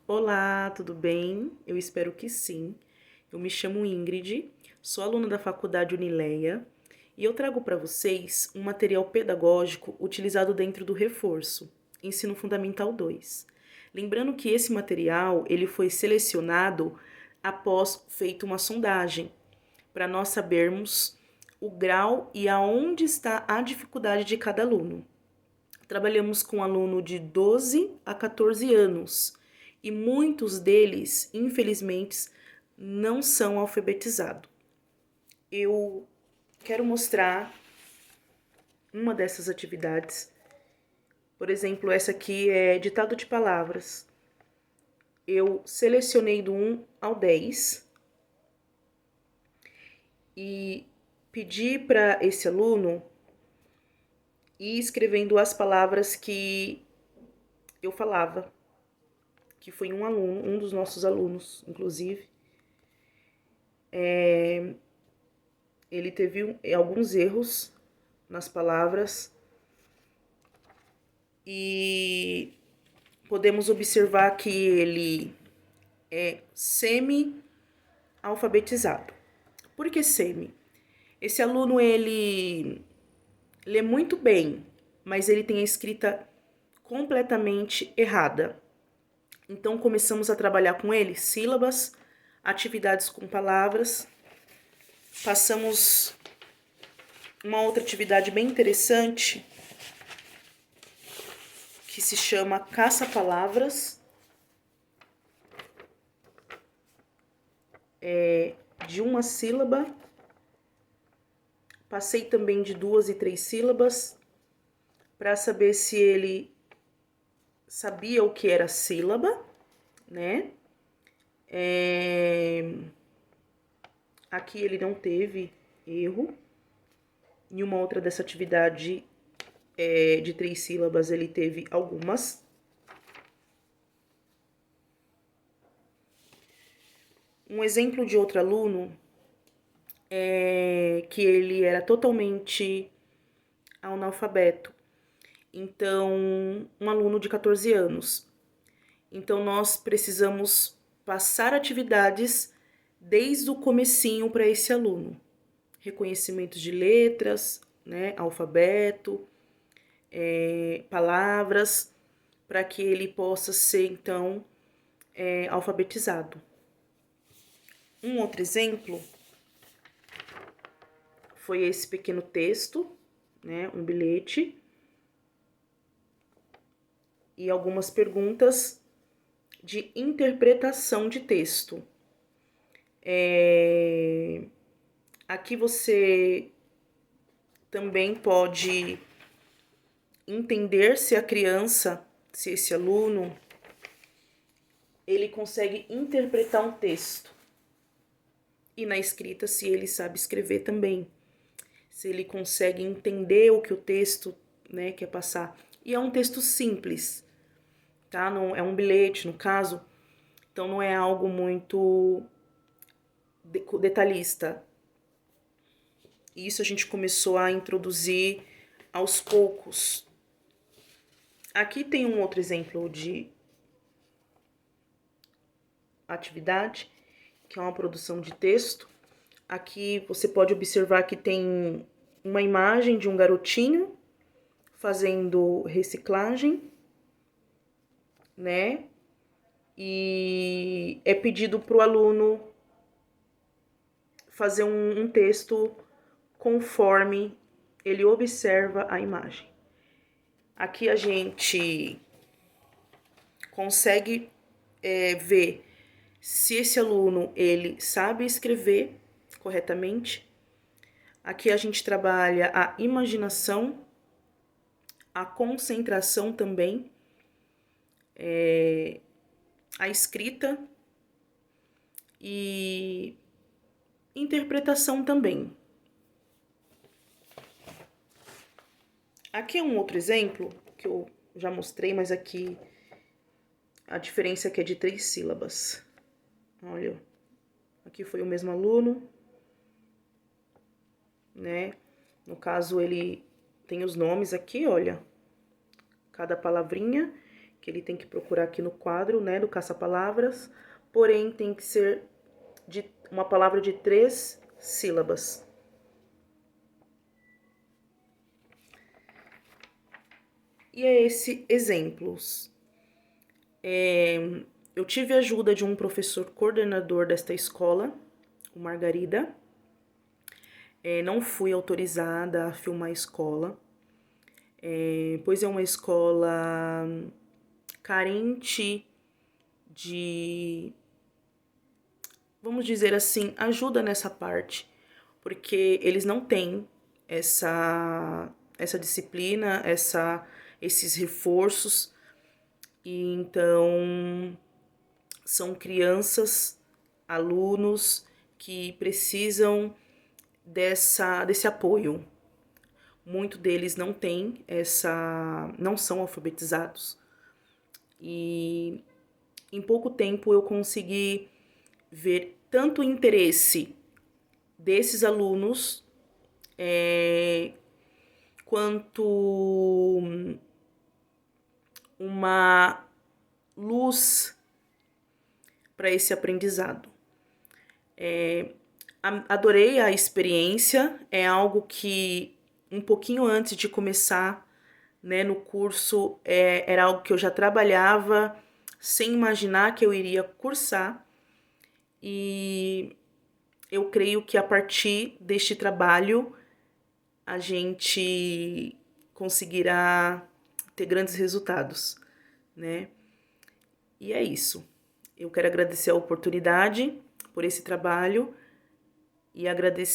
Olá, tudo bem? Eu espero que sim. Eu me chamo Ingrid, sou aluna da Faculdade Unileia e eu trago para vocês um material pedagógico utilizado dentro do reforço, Ensino Fundamental 2. Lembrando que esse material ele foi selecionado após feita uma sondagem para nós sabermos o grau e aonde está a dificuldade de cada aluno. Trabalhamos com aluno de 12 a 14 anos e muitos deles, infelizmente, não são alfabetizados. Eu quero mostrar uma dessas atividades. Por exemplo, essa aqui é ditado de palavras. Eu selecionei do 1 ao 10 e pedi para esse aluno ir escrevendo as palavras que eu falava, que foi um aluno, um dos nossos alunos, inclusive. Ele teve alguns erros nas palavras e podemos observar que ele é semi-alfabetizado. Por que semi? Esse aluno, ele lê muito bem, mas ele tem a escrita completamente errada. Então, começamos a trabalhar com ele sílabas, atividades com palavras. Passamos uma outra atividade bem interessante, que se chama caça-palavras, de uma sílaba. Passei também de 2 e 3 sílabas, para saber se ele sabia o que era sílaba, né? Aqui ele não teve erro. Em uma outra dessa atividade de 3 sílabas, ele teve algumas. Um exemplo de outro aluno é que ele era totalmente analfabeto. Então, um aluno de 14 anos. Então, nós precisamos passar atividades desde o comecinho para esse aluno. Reconhecimento de letras, né, alfabeto, palavras, para que ele possa ser, então, alfabetizado. Um outro exemplo foi esse pequeno texto, né, um bilhete, e algumas perguntas de interpretação de texto. Aqui você também pode entender se a criança, se esse aluno, ele consegue interpretar um texto. E na escrita, se ele sabe escrever também. Se ele consegue entender o que o texto, né, quer passar. E é um texto simples, tá? Não é um bilhete, no caso. Então, não é algo muito detalhista. Isso a gente começou a introduzir aos poucos. Aqui tem um outro exemplo de atividade, que é uma produção de texto. Aqui você pode observar que tem uma imagem de um garotinho fazendo reciclagem, né? E é pedido para o aluno fazer um texto conforme ele observa a imagem. Aqui a gente consegue ver se esse aluno ele sabe escrever corretamente. Aqui a gente trabalha a imaginação, a concentração também, a escrita e interpretação também. Aqui é um outro exemplo que eu já mostrei, mas aqui a diferença aqui é de 3 sílabas. Olha, aqui foi o mesmo aluno, né? No caso, ele tem os nomes aqui, olha, cada palavrinha, que ele tem que procurar aqui no quadro, né, do caça-palavras, porém tem que ser de uma palavra de 3 sílabas. E é esse exemplos. Eu tive a ajuda de um professor coordenador desta escola, o Margarida. Não fui autorizada a filmar a escola, pois é uma escola carente de, vamos dizer assim, ajuda nessa parte, porque eles não têm essa disciplina, esses reforços, e então são crianças, alunos que precisam desse apoio. Muitos deles não têm não são alfabetizados. E em pouco tempo eu consegui ver tanto o interesse desses alunos quanto uma luz para esse aprendizado. Adorei a experiência, é algo que um pouquinho antes de começar, né, no curso, era algo que eu já trabalhava sem imaginar que eu iria cursar, e eu creio que a partir deste trabalho a gente conseguirá ter grandes resultados, né? E é isso. Eu quero agradecer a oportunidade por esse trabalho e agradecer